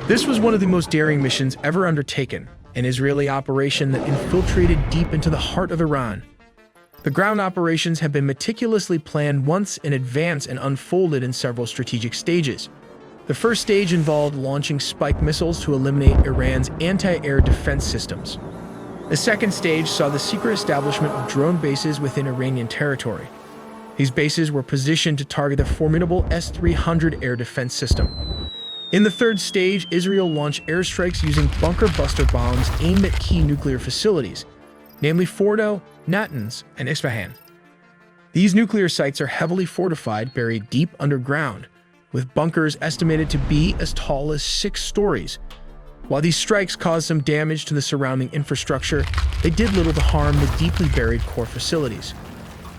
This was one of the most daring missions ever undertaken, an Israeli operation that infiltrated deep into the heart of Iran. The ground operations have been meticulously planned months in advance and unfolded in several strategic stages. The first stage involved launching spike missiles to eliminate Iran's anti-air defense systems. The second stage saw the secret establishment of drone bases within Iranian territory. These bases were positioned to target the formidable S-300 air defense system. In the third stage, Israel launched airstrikes using bunker buster bombs aimed at key nuclear facilities, namely Fordo, Natanz, and Isfahan. These nuclear sites are heavily fortified, buried deep underground, with bunkers estimated to be as tall as 6 stories. While these strikes caused some damage to the surrounding infrastructure, they did little to harm the deeply buried core facilities.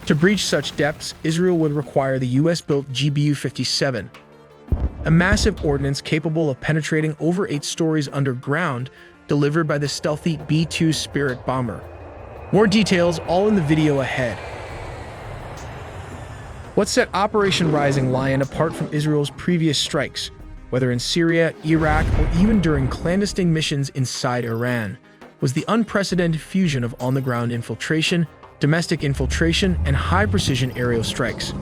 To breach such depths, Israel would require the US-built GBU-57, a massive ordnance capable of penetrating over 8 stories underground, delivered by the stealthy B-2 Spirit bomber. More details all in the video ahead. What set Operation Rising Lion apart from Israel's previous strikes, whether in Syria, Iraq, or even during clandestine missions inside Iran, was the unprecedented fusion of on-the-ground infiltration, domestic infiltration, and high-precision aerial strikes.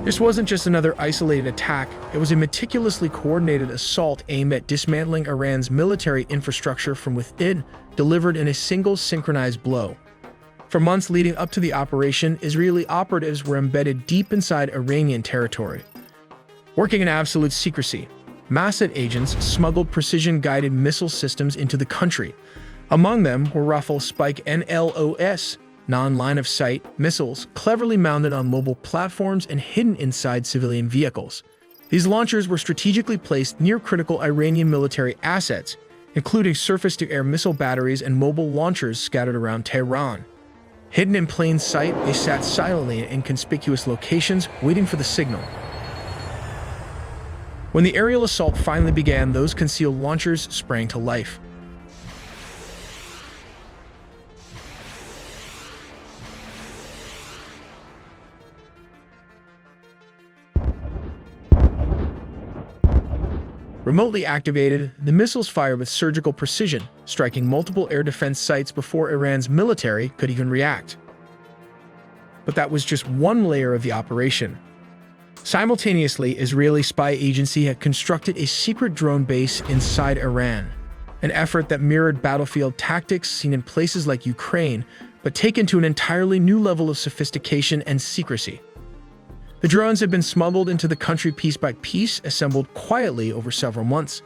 This wasn't just another isolated attack, it was a meticulously coordinated assault aimed at dismantling Iran's military infrastructure from within, delivered in a single synchronized blow. For months leading up to the operation, Israeli operatives were embedded deep inside Iranian territory. Working in absolute secrecy, Mossad agents smuggled precision-guided missile systems into the country. Among them were Rafale Spike NLOS, non-line-of-sight missiles cleverly mounted on mobile platforms and hidden inside civilian vehicles. These launchers were strategically placed near critical Iranian military assets, including surface-to-air missile batteries and mobile launchers scattered around Tehran. Hidden in plain sight, they sat silently in inconspicuous locations, waiting for the signal. When the aerial assault finally began, those concealed launchers sprang to life. Remotely activated, the missiles fire with surgical precision, striking multiple air defense sites before Iran's military could even react. But that was just one layer of the operation. Simultaneously, Israeli spy agency had constructed a secret drone base inside Iran, an effort that mirrored battlefield tactics seen in places like Ukraine, but taken to an entirely new level of sophistication and secrecy. The drones had been smuggled into the country piece by piece, assembled quietly over several months.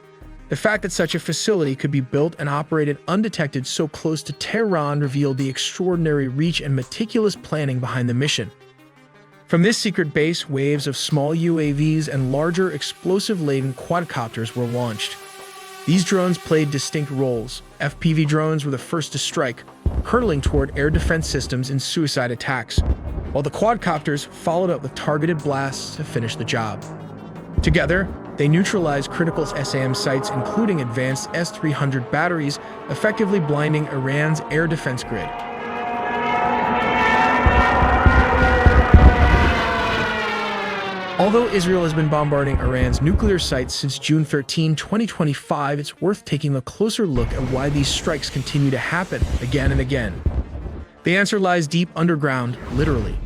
The fact that such a facility could be built and operated undetected so close to Tehran revealed the extraordinary reach and meticulous planning behind the mission. From this secret base, waves of small UAVs and larger explosive-laden quadcopters were launched. These drones played distinct roles. FPV drones were the first to strike, hurtling toward air defense systems in suicide attacks, while the quadcopters followed up with targeted blasts to finish the job. Together, they neutralized critical SAM sites, including advanced S-300 batteries, effectively blinding Iran's air defense grid. Although Israel has been bombarding Iran's nuclear sites since June 13, 2025, it's worth taking a closer look at why these strikes continue to happen again and again. The answer lies deep underground, literally.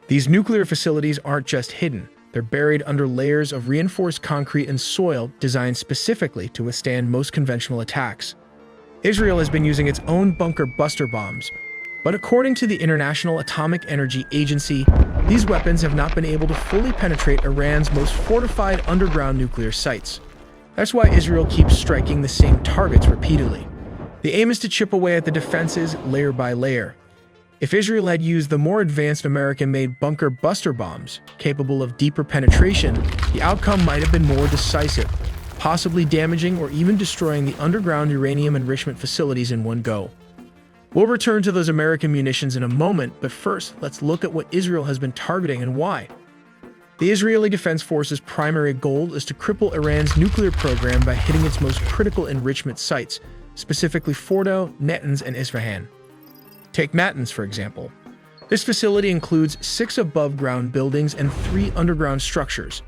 These nuclear facilities aren't just hidden, they're buried under layers of reinforced concrete and soil designed specifically to withstand most conventional attacks. Israel has been using its own bunker buster bombs, but according to the International Atomic Energy Agency, these weapons have not been able to fully penetrate Iran's most fortified underground nuclear sites. That's why Israel keeps striking the same targets repeatedly. The aim is to chip away at the defenses layer by layer. If Israel had used the more advanced American-made bunker buster bombs, capable of deeper penetration, the outcome might have been more decisive, possibly damaging or even destroying the underground uranium enrichment facilities in one go. We'll return to those American munitions in a moment, but first, let's look at what Israel has been targeting and why. The Israeli Defense Forces' primary goal is to cripple Iran's nuclear program by hitting its most critical enrichment sites, specifically Fordo, Natanz, and Isfahan. Take Natanz, for example. This facility includes 6 above-ground buildings and 3 underground structures.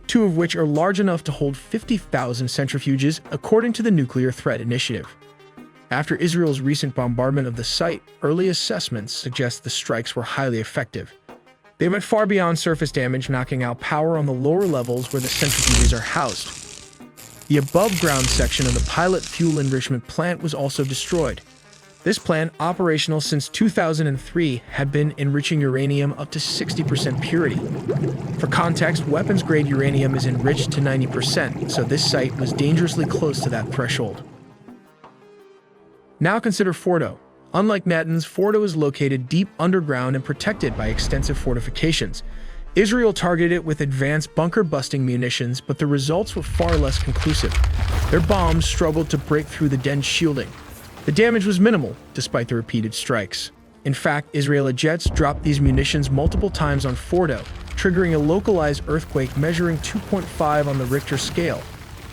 two of which are large enough to hold 50,000 centrifuges, according to the Nuclear Threat Initiative. After Israel's recent bombardment of the site, early assessments suggest the strikes were highly effective. They went far beyond surface damage, knocking out power on the lower levels where the centrifuges are housed. The above-ground section of the pilot fuel enrichment plant was also destroyed. This plant, operational since 2003, had been enriching uranium up to 60% purity. For context, weapons-grade uranium is enriched to 90%, so this site was dangerously close to that threshold. Now consider Fordo. Unlike Natanz, Fordo is located deep underground and protected by extensive fortifications. Israel targeted it with advanced bunker-busting munitions, but the results were far less conclusive. Their bombs struggled to break through the dense shielding. The damage was minimal, despite the repeated strikes. In fact, Israeli jets dropped these munitions multiple times on Fordo, triggering a localized earthquake measuring 2.5 on the Richter scale,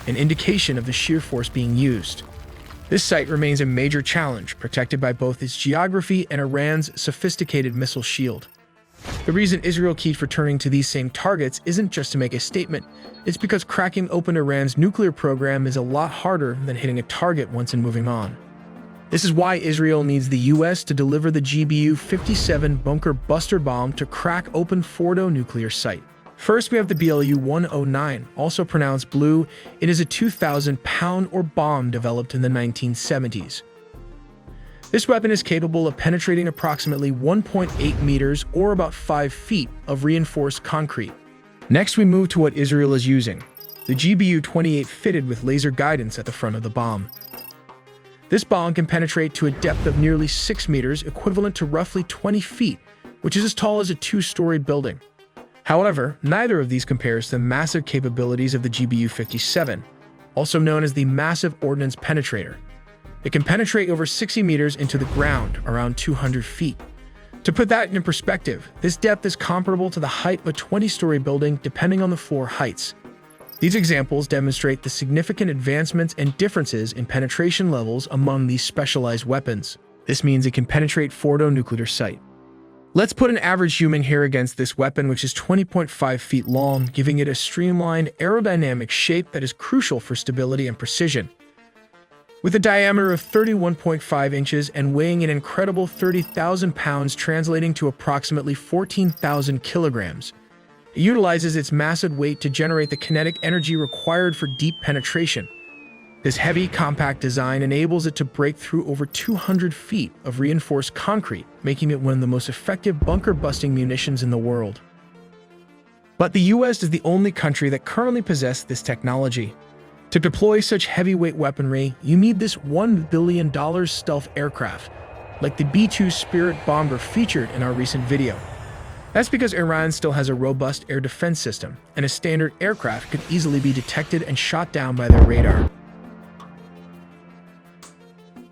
an indication of the sheer force being used. This site remains a major challenge, protected by both its geography and Iran's sophisticated missile shield. The reason Israel keeps returning to these same targets isn't just to make a statement. It's because cracking open Iran's nuclear program is a lot harder than hitting a target once and moving on. This is why Israel needs the US to deliver the GBU-57 bunker buster bomb to crack open Fordo nuclear site. First, we have the BLU-109, also pronounced Blue. It is a 2,000-pound ore bomb developed in the 1970s. This weapon is capable of penetrating approximately 1.8 meters or about 5 feet of reinforced concrete. Next, we move to what Israel is using, the GBU-28 fitted with laser guidance at the front of the bomb. This bomb can penetrate to a depth of nearly 6 meters, equivalent to roughly 20 feet, which is as tall as a 2-story building. However, neither of these compares to the massive capabilities of the GBU-57, also known as the Massive Ordnance Penetrator. It can penetrate over 60 meters into the ground, around 200 feet. To put that in perspective, this depth is comparable to the height of a 20-story building, depending on the floor heights. These examples demonstrate the significant advancements and differences in penetration levels among these specialized weapons. This means it can penetrate Fordo nuclear site. Let's put an average human here against this weapon, which is 20.5 feet long, giving it a streamlined, aerodynamic shape that is crucial for stability and precision. With a diameter of 31.5 inches and weighing an incredible 30,000 pounds, translating to approximately 14,000 kilograms, it utilizes its massive weight to generate the kinetic energy required for deep penetration. This heavy, compact design enables it to break through over 200 feet of reinforced concrete, making it one of the most effective bunker-busting munitions in the world. But the US is the only country that currently possesses this technology. To deploy such heavyweight weaponry, you need this $1 billion stealth aircraft, like the B-2 Spirit bomber featured in our recent video. That's because Iran still has a robust air defense system, and a standard aircraft could easily be detected and shot down by their radar.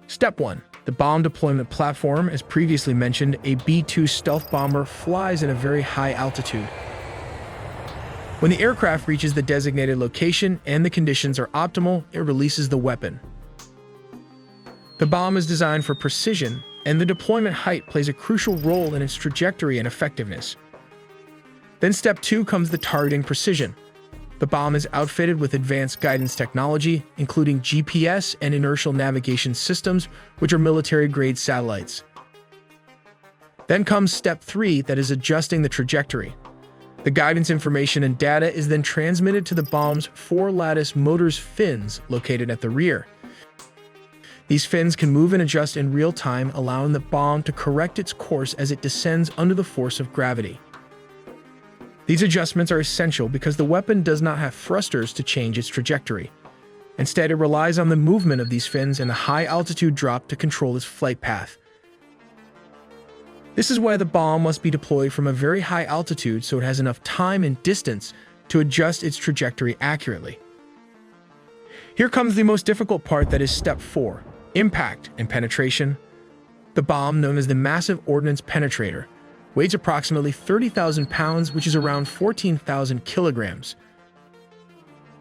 Step 1. The bomb deployment platform. As previously mentioned, a B-2 stealth bomber flies at a very high altitude. When the aircraft reaches the designated location and the conditions are optimal, it releases the weapon. The bomb is designed for precision, and the deployment height plays a crucial role in its trajectory and effectiveness. Then Step 2 comes the targeting precision. The bomb is outfitted with advanced guidance technology, including GPS and inertial navigation systems, which are military-grade satellites. Then comes Step 3, that is adjusting the trajectory. The guidance information and data is then transmitted to the bomb's 4-lattice motors fins located at the rear. These fins can move and adjust in real time, allowing the bomb to correct its course as it descends under the force of gravity. These adjustments are essential because the weapon does not have thrusters to change its trajectory. Instead, it relies on the movement of these fins and a high-altitude drop to control its flight path. This is why the bomb must be deployed from a very high altitude so it has enough time and distance to adjust its trajectory accurately. Here comes the most difficult part, that is Step 4, impact and penetration. The bomb, known as the Massive Ordnance Penetrator, weighs approximately 30,000 pounds, which is around 14,000 kilograms.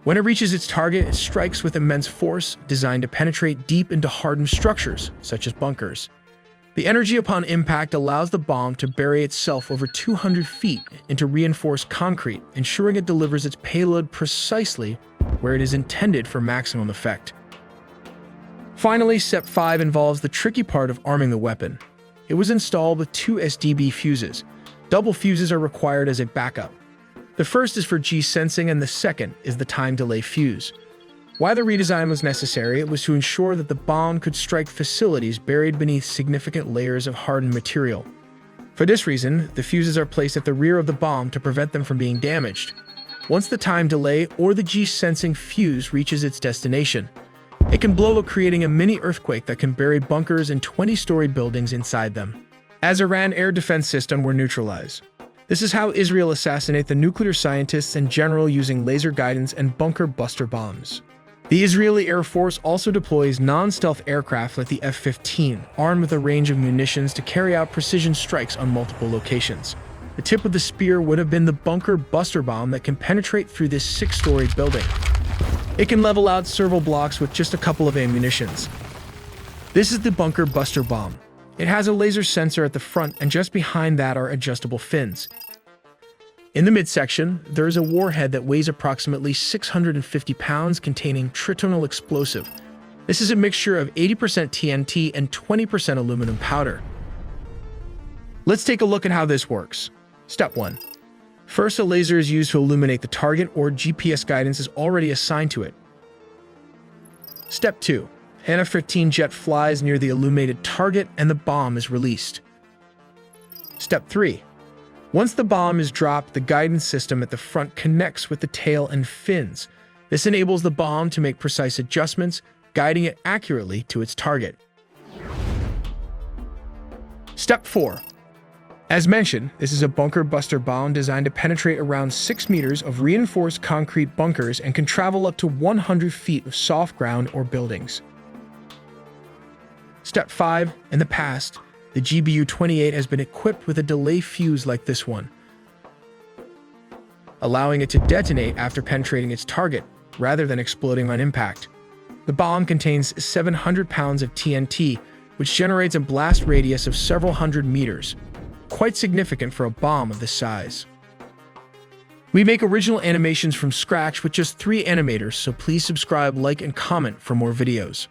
When it reaches its target, it strikes with immense force, designed to penetrate deep into hardened structures, such as bunkers. The energy upon impact allows the bomb to bury itself over 200 feet into reinforced concrete, ensuring it delivers its payload precisely where it is intended for maximum effect. Finally, Step 5 involves the tricky part of arming the weapon. It was installed with 2 SDB fuses. Double fuses are required as a backup. The first is for G-sensing and the second is the time delay fuse. Why the redesign was necessary, it was to ensure that the bomb could strike facilities buried beneath significant layers of hardened material. For this reason, the fuses are placed at the rear of the bomb to prevent them from being damaged. Once the time delay or the G-sensing fuse reaches its destination, it can blow up, creating a mini earthquake that can bury bunkers and 20-story buildings inside them. As Iran air defense system were neutralized. This is how Israel assassinate the nuclear scientists and general using laser guidance and bunker buster bombs. The Israeli Air Force also deploys non-stealth aircraft like the F-15, armed with a range of munitions to carry out precision strikes on multiple locations. The tip of the spear would have been the bunker buster bomb that can penetrate through this 6-story building. It can level out several blocks with just a couple of ammunitions. This is the bunker buster bomb. It has a laser sensor at the front, and just behind that are adjustable fins. In the midsection, there is a warhead that weighs approximately 650 pounds containing tritonal explosive. This is a mixture of 80% TNT and 20% aluminum powder. Let's take a look at how this works. Step 1. First, a laser is used to illuminate the target, or GPS guidance is already assigned to it. Step 2. An F-15 jet flies near the illuminated target and the bomb is released. Step 3. Once the bomb is dropped, the guidance system at the front connects with the tail and fins. This enables the bomb to make precise adjustments, guiding it accurately to its target. Step 4. As mentioned, this is a bunker buster bomb designed to penetrate around 6 meters of reinforced concrete bunkers and can travel up to 100 feet of soft ground or buildings. Step 5. In the past, the GBU-28 has been equipped with a delay fuse like this one, allowing it to detonate after penetrating its target, rather than exploding on impact. The bomb contains 700 pounds of TNT, which generates a blast radius of several hundred meters, quite significant for a bomb of this size. We make original animations from scratch with just 3 animators, so please subscribe, like, and comment for more videos.